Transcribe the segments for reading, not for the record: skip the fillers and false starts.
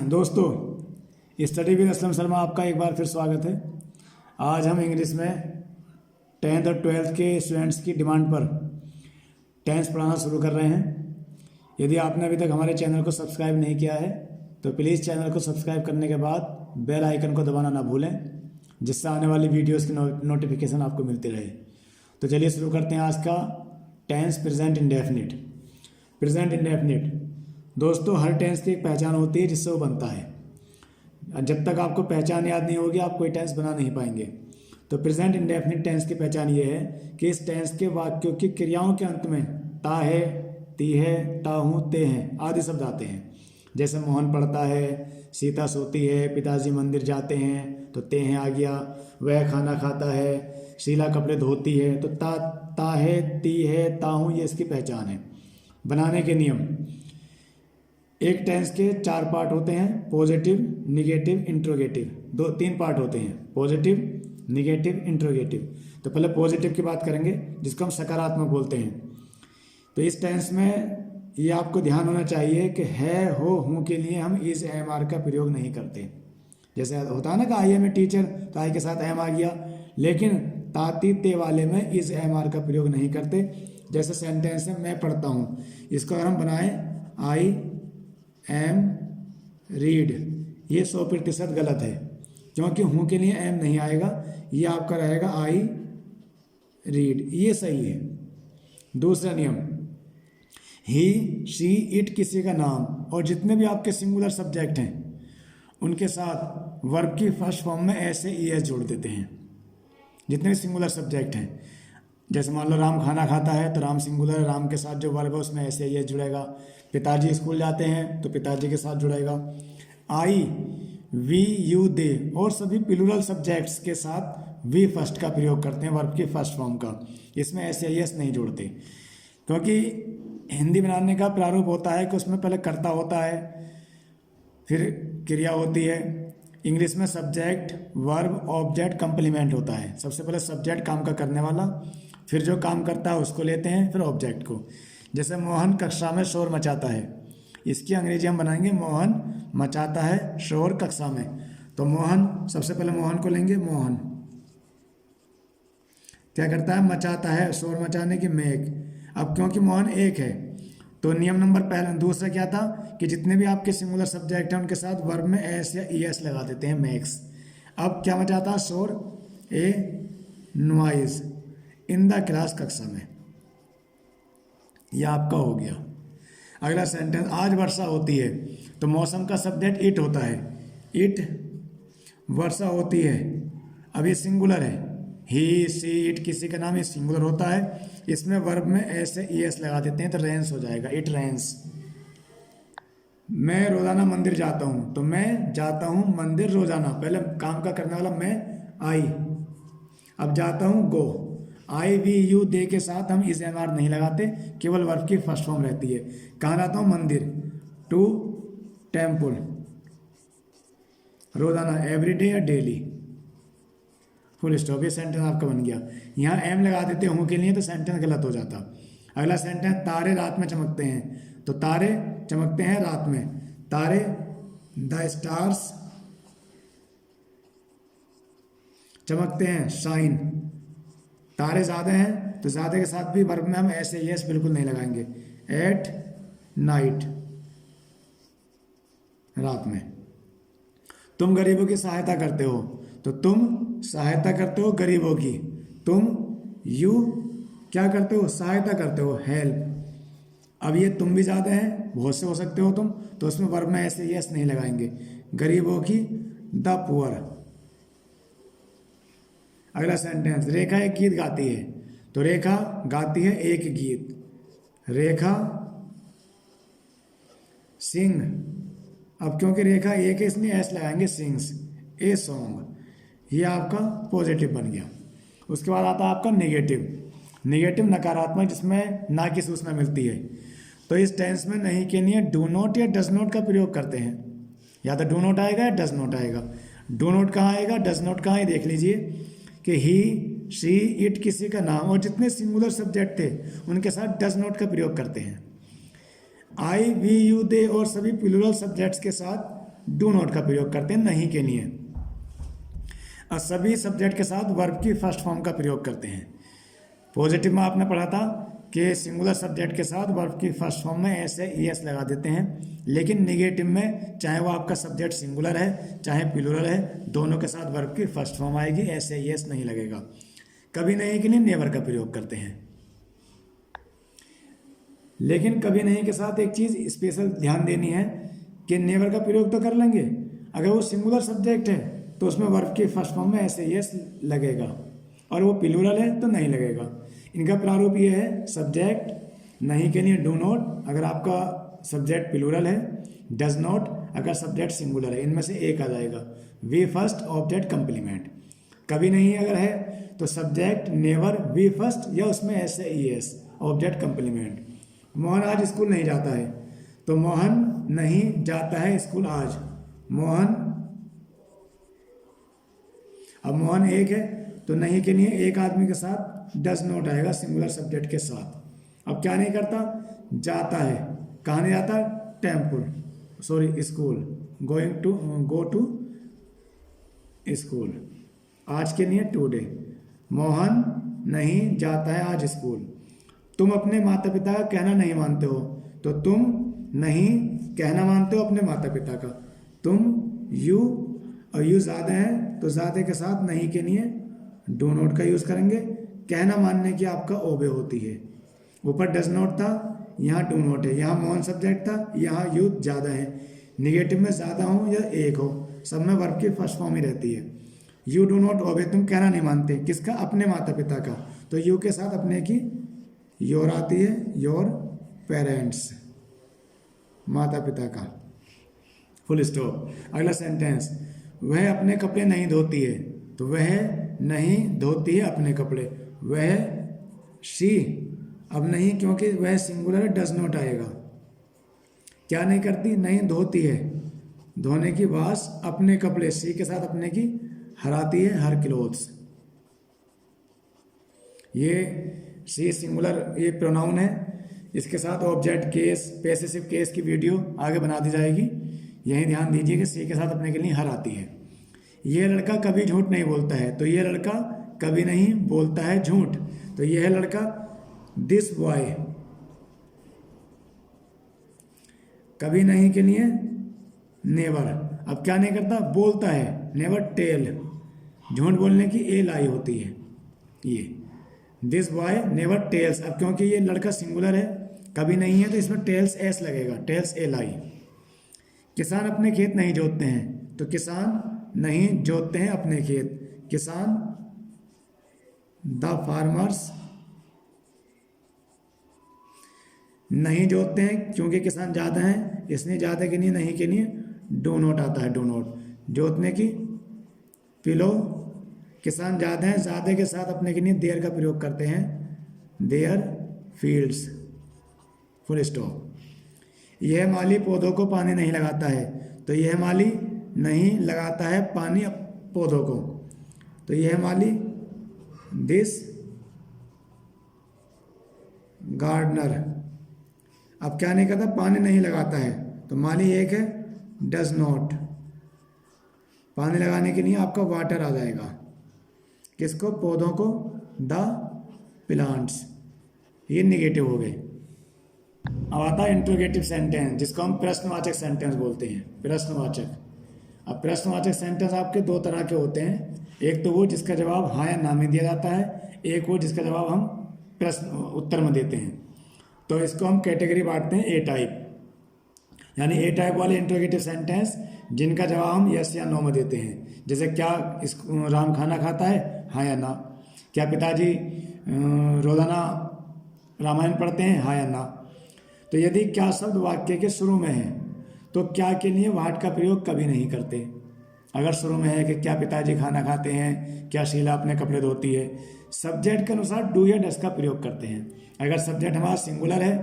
दोस्तों, study with Aslam Sharma आपका एक बार फिर स्वागत है। आज हम इंग्लिश में 10th और 12th के स्टूडेंट्स की डिमांड पर टेंस पढ़ाना शुरू कर रहे हैं। यदि आपने अभी तक हमारे चैनल को सब्सक्राइब नहीं किया है तो प्लीज़ चैनल को सब्सक्राइब करने के बाद बेल आइकन को दबाना ना भूलें, जिससे आने वाली वीडियोस की नोटिफिकेशन आपको मिलती रहे। तो चलिए शुरू करते हैं आज का tense present indefinite. Present indefinite दोस्तों, हर टेंस की एक पहचान होती है जिससे वो बनता है। जब तक आपको पहचान याद नहीं होगी आप कोई टेंस बना नहीं पाएंगे। तो प्रेजेंट इंडेफिनिट टेंस की पहचान ये है कि इस टेंस के वाक्यों की क्रियाओं के अंत में ता है, ती है, ता हूँ, ते हैं आदि शब्द आते हैं। जैसे मोहन पढ़ता है, सीता सोती है, पिताजी मंदिर जाते हैं तो ते हैं आ गया। वह खाना खाता है, शीला कपड़े धोती है तो ता है, ती है, ता हूँ, ये इसकी पहचान है। बनाने के नियम। एक टेंस के 4 पार्ट होते हैं, पॉजिटिव, निगेटिव, इंट्रोगेटिव। 3 पार्ट होते हैं, पॉजिटिव, निगेटिव, इंट्रोगेटिव। तो पहले पॉजिटिव की बात करेंगे जिसको हम सकारात्मक बोलते हैं। तो इस टेंस में ये आपको ध्यान होना चाहिए कि है, हो, हूँ के लिए हम इज एम आर का प्रयोग नहीं करते। जैसे होता है ना कि आई एम ए टीचर, तो आई के साथ एम आ गया, लेकिन ताती ते वाले में इज एम आर का प्रयोग नहीं करते। जैसे सेंटेंस है मैं पढ़ता हूँ, इसको अगर हम बनाएं आई एम रीड, ये 100% गलत है, क्योंकि हूँ के लिए एम नहीं आएगा, ये आपका रहेगा आई रीड, ये सही है। दूसरा नियम, ही, शी, इट किसी का नाम और जितने भी आपके सिंगुलर सब्जेक्ट हैं उनके साथ वर्ब की फर्स्ट फॉर्म में ऐसे ईएस जोड़ देते हैं। जितने भी सिंगुलर सब्जेक्ट हैं, जैसे मान लो राम खाना खाता है तो राम सिंगुलर है, राम के साथ जो वर्ब है उसमें ऐसे ईएस जुड़ेगा। पिताजी स्कूल जाते हैं तो पिताजी के साथ जुड़ेगा। आई, वी, यू, दे और सभी प्लूरल सब्जेक्ट्स के साथ वी फर्स्ट का प्रयोग करते हैं वर्ब की फर्स्ट फॉर्म का, इसमें ऐसे ईएस नहीं जोड़ते। क्योंकि हिंदी बनाने का प्रारूप होता है कि उसमें पहले कर्ता होता है, फिर क्रिया होती है। इंग्लिश में सब्जेक्ट, वर्ब, ऑब्जेक्ट, कंप्लीमेंट होता है। सबसे पहले सब्जेक्ट काम का करने वाला, फिर जो काम करता है उसको लेते हैं, फिर ऑब्जेक्ट को। जैसे मोहन कक्षा में शोर मचाता है, इसकी अंग्रेजी हम बनाएंगे मोहन मचाता है शोर कक्षा में। तो मोहन, सबसे पहले मोहन को लेंगे, मोहन क्या करता है, मचाता है, शोर मचाने की मेक। अब क्योंकि मोहन एक है तो नियम नंबर दूसरा क्या था कि जितने भी आपके सिंगुलर सब्जेक्ट हैं उनके साथ वर्ब में एस या ई एस लगा देते हैं, मेक्स। अब क्या मचाता है, शोर, ए नॉइज इन द क्लास, कक्षा में। यह आपका हो गया। अगला सेंटेंस, आज वर्षा होती है तो मौसम का सब्जेक्ट इट होता है, इट वर्षा होती है। अब ये सिंगुलर है, ही, सी, इट किसी का नाम, ये सिंगुलर होता है, इसमें वर्ब में ऐसे ई एस लगा देते हैं तो रेंस हो जाएगा, इट रेंस। मैं रोजाना मंदिर जाता हूँ तो मैं जाता हूँ मंदिर रोजाना, पहले काम का करने वाला मैं, आई। अब जाता हूँ, गो। आई, वी, यू, दे के साथ हम इज एम आर नहीं लगाते, केवल वर्ब की फर्स्ट फॉर्म रहती है। कहाँ जाता हूँ, मंदिर, टू टेम्पल, रोजाना, एवरीडे या डेली, फुल स्टॉप। ये सेंटेंस आपका बन गया। यहाँ एम लगा देते हूँ के लिए तो सेंटेंस गलत हो जाता। अगला सेंटेंस, तारे रात में चमकते हैं तो तारे चमकते हैं रात में, तारे द स्टार्स चमकते हैं, शाइन। तारे ज़्यादा हैं तो ज़्यादा के साथ भी वर्ब में हम ऐसे यस बिल्कुल नहीं लगाएंगे, एट नाइट, रात में। तुम गरीबों की सहायता करते हो तो तुम सहायता करते हो गरीबों की, तुम, यू क्या करते हो, सहायता करते हो, हेल्प। अब ये तुम भी ज़्यादा हैं, बहुत से हो सकते हो तुम, तो उसमें वर्ब में ऐसे यस नहीं लगाएंगे, गरीबों की, द पुअर। अगला सेंटेंस, रेखा एक गीत गाती है तो रेखा गाती है एक गीत, रेखा सिंग। अब क्योंकि रेखा एक है इसलिए एस लगाएंगे, सिंग्स ए सॉन्ग। ये आपका पॉजिटिव बन गया। उसके बाद आता है आपका नेगेटिव। नेगेटिव नकारात्मक, जिसमें ना की सूचना मिलती है। तो इस टेंस में नहीं के लिए डू नॉट या डज नॉट का प्रयोग करते हैं। या तो डू नॉट आएगा या डज नॉट आएगा। डू नॉट कहाँ आएगा, डज नॉट कहाँ है, देख लीजिए कि ही, शी, इट किसी का नाम और जितने सिंगुलर सब्जेक्ट थे उनके साथ डज नॉट का प्रयोग करते हैं। आई, वी, यू, दे और सभी प्लूरल सब्जेक्ट्स के साथ डू नॉट का प्रयोग करते हैं नहीं के लिए। और सभी सब्जेक्ट के साथ वर्ब की फर्स्ट फॉर्म का प्रयोग करते हैं। पॉजिटिव में आपने पढ़ा था कि सिंगुलर सब्जेक्ट के साथ वर्ब की फर्स्ट फॉर्म में एस है ईएस लगा देते हैं, लेकिन निगेटिव में चाहे वो आपका सब्जेक्ट सिंगुलर है चाहे प्लूरल है, दोनों के साथ वर्ब की फर्स्ट फॉर्म आएगी, एस है ईएस नहीं लगेगा। कभी नहीं के लिए नेवर का प्रयोग करते हैं। लेकिन कभी नहीं के साथ एक चीज़ स्पेशल ध्यान देनी है कि नेवर का प्रयोग तो कर लेंगे, अगर वो सिंगुलर सब्जेक्ट है तो उसमें वर्ब की फर्स्ट फॉर्म में एस है ईएस लगेगा, और वो प्लूरल है तो नहीं लगेगा। इनका प्रारूप ये है, सब्जेक्ट नहीं के लिए डू नॉट अगर आपका सब्जेक्ट प्लूरल है, डज नॉट अगर सब्जेक्ट सिंगुलर है, इनमें से एक आ जाएगा। V first object complement. कभी नहीं अगर है तो सब्जेक्ट नेवर वी फर्स्ट या उसमें एस है ईएस ऑब्जेक्ट कंप्लीमेंट। मोहन आज स्कूल नहीं जाता है तो मोहन नहीं जाता है स्कूल आज। मोहन, अब मोहन एक है तो नहीं के लिए एक आदमी के साथ डज नॉट आएगा सिंगुलर सब्जेक्ट के साथ। अब क्या नहीं करता, जाता है, कहाँ नहीं जाता, स्कूल, गो टू स्कूल। आज के लिए टुडे। मोहन नहीं जाता है आज स्कूल। तुम अपने माता पिता का कहना नहीं मानते हो तो तुम नहीं कहना मानते हो अपने माता पिता का। तुम यू, और यू ज़्यादा है तो ज़्यादा के साथ नहीं के लिए डू नॉट का यूज़ करेंगे। कहना मानने की आपका ओबे होती है। ऊपर डज नॉट था, यहाँ डू नॉट है, यहाँ मोहन सब्जेक्ट था, यहाँ यू ज़्यादा है। निगेटिव में ज़्यादा हो या एक हो, सब में वर्ब की फर्स्ट फॉर्म ही रहती है। यू डू नॉट ओबे, तुम कहना नहीं मानते, किसका, अपने माता पिता का, तो यू के साथ अपने की योर आती है, योर पेरेंट्स, माता पिता का, फुल स्टॉप। अगला सेंटेंस, वह अपने कपड़े नहीं धोती है तो वह नहीं धोती है अपने कपड़े। वह, शी, अब नहीं क्योंकि वह सिंगुलर है, डज नॉट आएगा। क्या नहीं करती, नहीं धोती है, धोने की वास अपने कपड़े, सी के साथ अपने की हराती है, हर क्लोथ्स। ये सी सिंगुलर ये प्रोनाउन है, इसके साथ ऑब्जेक्ट केस, पैसिव केस की वीडियो आगे बना दी जाएगी। यही ध्यान दीजिए कि सी के साथ अपने के लिए हर आती है। ये लड़का कभी झूठ नहीं बोलता है तो ये लड़का कभी नहीं बोलता है झूठ, तो ये है लड़का, दिस बॉय। कभी नहीं के लिए नेवर, अब क्या नहीं करता, बोलता है, नेवर टेल, झूठ बोलने की ए लाई होती है ये। दिस बॉय नेवर टेल्स, अब क्योंकि ये लड़का सिंगुलर है, कभी नहीं है तो इसमें टेल्स एस लगेगा, टेल्स ए लाई। किसान अपने खेत नहीं जोतते हैं तो किसान नहीं जोतते हैं अपने खेत। किसान, द फार्मर्स नहीं जोतते हैं क्योंकि किसान ज़्यादा हैं, इसलिए ज़्यादा के लिए नहीं के लिए डो नॉट आता है, डो नॉट। जोतने की, पिलो, किसान ज़्यादा हैं, ज़्यादा के साथ अपने के लिए देयर का प्रयोग करते हैं, देयर फील्ड्स, फुल स्टॉप। यह माली पौधों को पानी नहीं लगाता है तो यह माली नहीं लगाता है पानी पौधों को, तो यह माली, दिस गार्डनर। अब क्या नहीं करता, पानी नहीं लगाता है तो माली एक है, डज नॉट। पानी लगाने के लिए आपका वाटर आ जाएगा, किसको, पौधों को, द प्लांट्स। ये निगेटिव हो गए। अब आता है इंट्रोगेटिव सेंटेंस, जिसको हम प्रश्नवाचक सेंटेंस बोलते हैं, प्रश्नवाचक। अब प्रश्नवाचक सेंटेंस आपके दो तरह के होते हैं, एक तो वो जिसका जवाब हाँ या ना में दिया जाता है, एक वो जिसका जवाब हम प्रश्न उत्तर में देते हैं। तो इसको हम कैटेगरी बांटते हैं ए टाइप, यानी ए टाइप वाले इंट्रोगेटिव सेंटेंस जिनका जवाब हम यस या नो में देते हैं। जैसे क्या राम खाना खाता है, हाँ या ना। क्या पिताजी रोजाना रामायण पढ़ते हैं, हाँ या ना। तो यदि क्या शब्द वाक्य के शुरू में है तो क्या के लिए वाट का प्रयोग कभी नहीं करते। अगर शुरू में है कि क्या पिताजी खाना खाते हैं, क्या शीला अपने कपड़े धोती है, सब्जेक्ट के अनुसार डू या डस का प्रयोग करते हैं। अगर सब्जेक्ट हमारा सिंगुलर है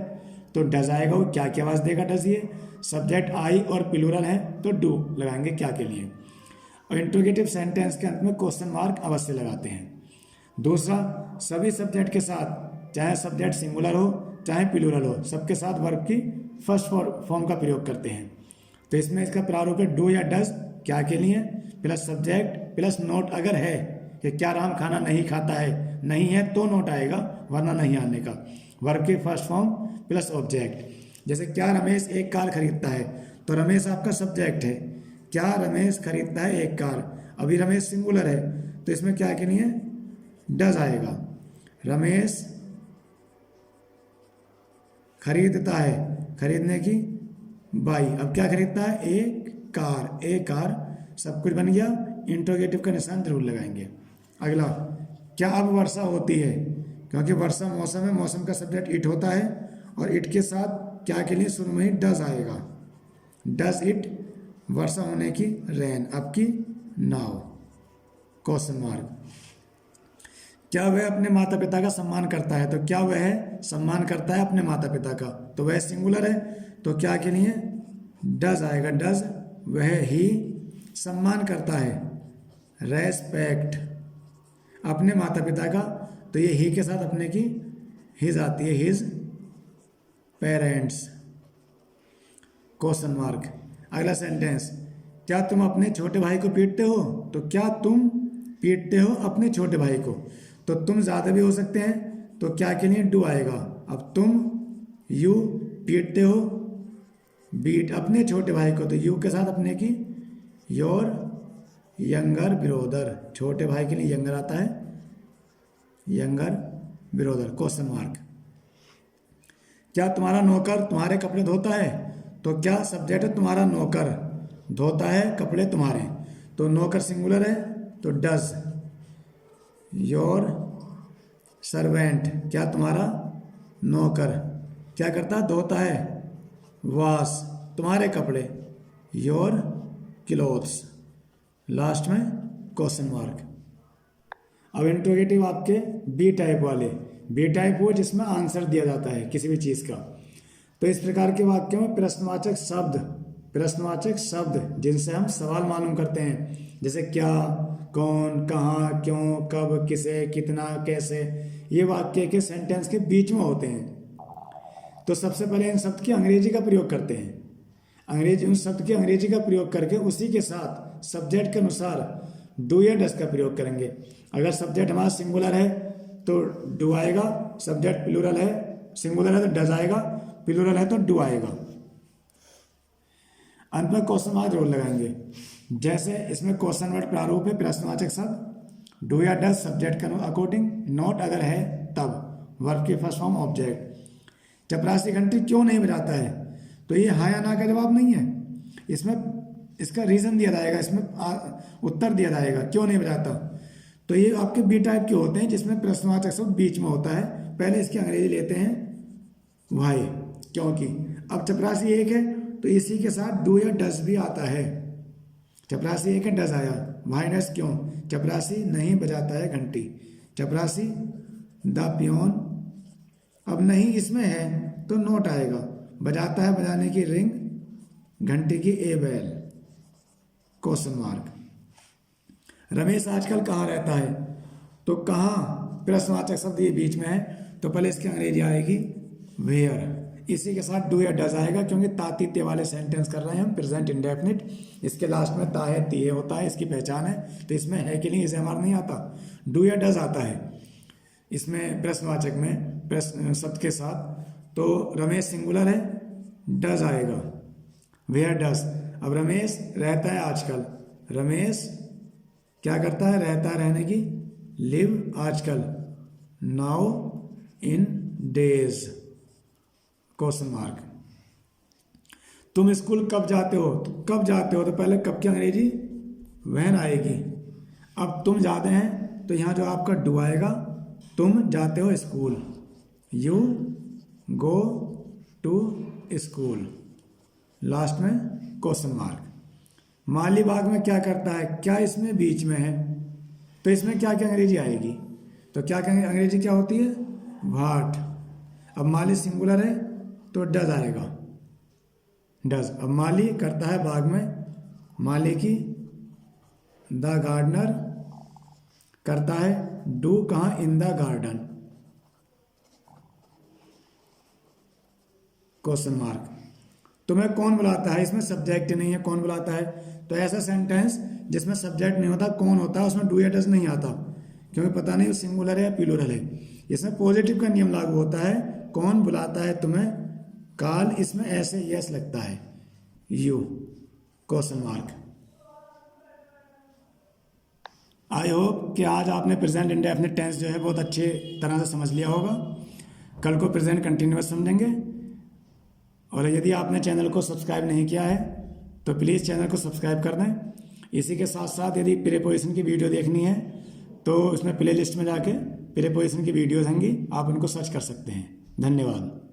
तो डज आएगा, वो क्या की आवाज़ देगा, डज। ये सब्जेक्ट आई और प्लूरल है तो डू लगाएंगे क्या के लिए। और इंट्रोगेटिव सेंटेंस के अंत में क्वेश्चन मार्क अवश्य लगाते हैं। दूसरा, सभी सब्जेक्ट के साथ, चाहे सब्जेक्ट सिंगुलर हो चाहे प्लूरल हो, सबके साथ वर्ब की फर्स्ट फॉर्म का प्रयोग करते हैं। तो इसमें इसका प्रारूप है डू या डज क्या के लिए प्लस सब्जेक्ट प्लस नोट अगर है कि क्या राम खाना नहीं खाता है, नहीं है तो नोट आएगा, वरना नहीं आने का। वर्ब की फर्स्ट फॉर्म प्लस ऑब्जेक्ट। जैसे क्या रमेश एक कार खरीदता है, तो रमेश आपका सब्जेक्ट है। क्या रमेश खरीदता है एक कार, अभी रमेश सिंगुलर है तो इसमें क्या के लिए डज आएगा। रमेश खरीदता है, खरीदने की बाई, अब क्या खरीदता है एक कार, एक कार, सब कुछ बन गया। इंट्रोगेटिव का निशान जरूर लगाएंगे। अगला, क्या अब वर्षा होती है, क्योंकि वर्षा मौसम है, मौसम का सब्जेक्ट इट होता है और इट के साथ क्या के लिए शुरू में ही डज आएगा। डज इट वर्षा होने की रेन, अब की नाउ क्वेश्चन मार्क। क्या वह अपने माता पिता का सम्मान करता है, तो क्या वह सम्मान करता है अपने माता पिता का, तो वह सिंगुलर है तो क्या के लिए डज आएगा। डज वह ही सम्मान करता है, रेस्पेक्ट अपने माता पिता का, तो ये ही के साथ अपने की हिज आती है, हिज पेरेंट्स क्वेश्चन मार्क। अगला सेंटेंस, क्या तुम अपने छोटे भाई को पीटते हो, तो क्या तुम पीटते हो अपने छोटे भाई को, तो तुम ज़्यादा भी हो सकते हैं तो क्या के लिए डू आएगा। अब तुम यू पीटते हो, बीट अपने छोटे भाई को, तो यू के साथ अपने की योर यंगर ब्रदर, छोटे भाई के लिए यंगर आता है, यंगर ब्रदर क्वेश्चन मार्क। क्या तुम्हारा नौकर तुम्हारे कपड़े धोता है, तो क्या सब्जेक्ट है तुम्हारा नौकर, धोता है कपड़े तुम्हारे, तो नौकर सिंगुलर है तो डज। योर सर्वेंट क्या तुम्हारा नौकर क्या करता है, धोता है, वॉश तुम्हारे कपड़े, योर क्लोथ्स लास्ट में क्वेश्चन मार्क। अब इंट्रोगेटिव आपके बी टाइप वाले, बी टाइप वो जिसमें आंसर दिया जाता है किसी भी चीज़ का। तो इस प्रकार के वाक्यों में प्रश्नवाचक शब्द जिनसे हम सवाल मालूम करते हैं, जैसे क्या, कौन, कहाँ, क्यों, कब, किसे, कितना, कैसे, ये वाक्य के सेंटेंस के बीच में होते हैं। तो सबसे पहले इन शब्द की अंग्रेजी का प्रयोग करते हैं, अंग्रेजी उन शब्द की अंग्रेजी का प्रयोग करके उसी के साथ सब्जेक्ट के अनुसार डू या डज का प्रयोग करेंगे। अगर सब्जेक्ट हमारा सिंगुलर है तो डू आएगा, सब्जेक्ट प्लूरल है, सिंगुलर है तो डज आएगा, प्लूरल है तो डू आएगा। अंत में क्वेश्चन मार्क जरूर लगाएंगे। जैसे इसमें क्वेश्चन वर्ड प्रारूप है प्रश्नवाचक शब्द, डू या डज सब्जेक्ट के अकॉर्डिंग, नोट अगर है तब, वर्ब की फर्स्ट फॉर्म ऑब्जेक्ट। चपरासी घंटी क्यों नहीं बजाता है, तो ये हाँ या ना का जवाब नहीं है, इसमें इसका रीज़न दिया जाएगा, इसमें उत्तर दिया जाएगा क्यों नहीं बजाता। तो ये आपके बी टाइप के होते हैं जिसमें प्रश्नवाचक शब्द बीच में होता है। पहले इसकी अंग्रेजी लेते हैं वाई, क्योंकि अब चपरासी एक है तो इसी के साथ डू या डज भी आता है। चपरासी एक है, डज आया, वाई डज क्यों, चपरासी नहीं बजाता है घंटी, चपरासी द पियोन, अब नहीं इसमें है तो नोट आएगा, बजाता है बजाने की रिंग, घंटी की ए बेल क्वेश्चन मार्क। रमेश आजकल कहाँ रहता है, तो कहाँ प्रश्नवाचक शब्द ये बीच में है तो पहले इसकी अंग्रेजी आएगी वेयर, इसी के साथ डू या डज आएगा क्योंकि तातीत्य वाले सेंटेंस कर रहे हैं हम, प्रेजेंट इंडेफिनिट, इसके लास्ट में ता है ती है होता है, इसकी पहचान है, तो इसमें है कि नहीं इसे हमारा नहीं आता, डू या डज आता है इसमें प्रश्नवाचक में प्रश्न शब्द के साथ। तो रमेश सिंगुलर है, डज आएगा, वेयर डज। अब रमेश रहता है आजकल, रमेश क्या करता है, रहता है, रहने की, लिव आजकल, now in days question mark. तुम स्कूल कब जाते हो, तो कब जाते हो, तो पहले कब की अंग्रेजी वहन आएगी। अब तुम जाते हैं तो यहाँ जो आपका डू आएगा, तुम जाते हो school, you go to school last में क्वेश्चन मार्क। माली बाग में क्या करता है, क्या इसमें बीच में है, तो इसमें क्या क्या अंग्रेजी आएगी, तो क्या क्या अंग्रेजी क्या होती है, व्हाट। अब माली सिंगुलर है तो डज आएगा, डज। अब माली करता है बाग में, माली की, द गार्डनर करता है, डू कहाँ, in the garden question mark. तुम्हें कौन बुलाता है, इसमें सब्जेक्ट नहीं है, कौन बुलाता है। तो ऐसा सेंटेंस जिसमें सब्जेक्ट नहीं होता, कौन होता है, उसमें डू या डज नहीं आता, क्योंकि पता नहीं वो सिंगुलर है या प्लूरल है। इसमें पॉजिटिव का नियम लागू होता है, कौन बुलाता है तुम्हें, कॉल, इसमें ऐसे यस लगता है, you question mark. I hope कि आज आपने प्रेजेंट इंडेफिनिट टेंस जो है बहुत अच्छे तरह से समझ लिया होगा। कल को प्रेजेंट कंटिन्यूअस समझेंगे। और यदि आपने चैनल को सब्सक्राइब नहीं किया है तो प्लीज़ चैनल को सब्सक्राइब कर दें। इसी के साथ साथ यदि प्रीपोजिशन की वीडियो देखनी है तो उसमें प्ले लिस्ट में जाके प्रीपोजिशन की वीडियोज़ होंगी, आप उनको सर्च कर सकते हैं। धन्यवाद।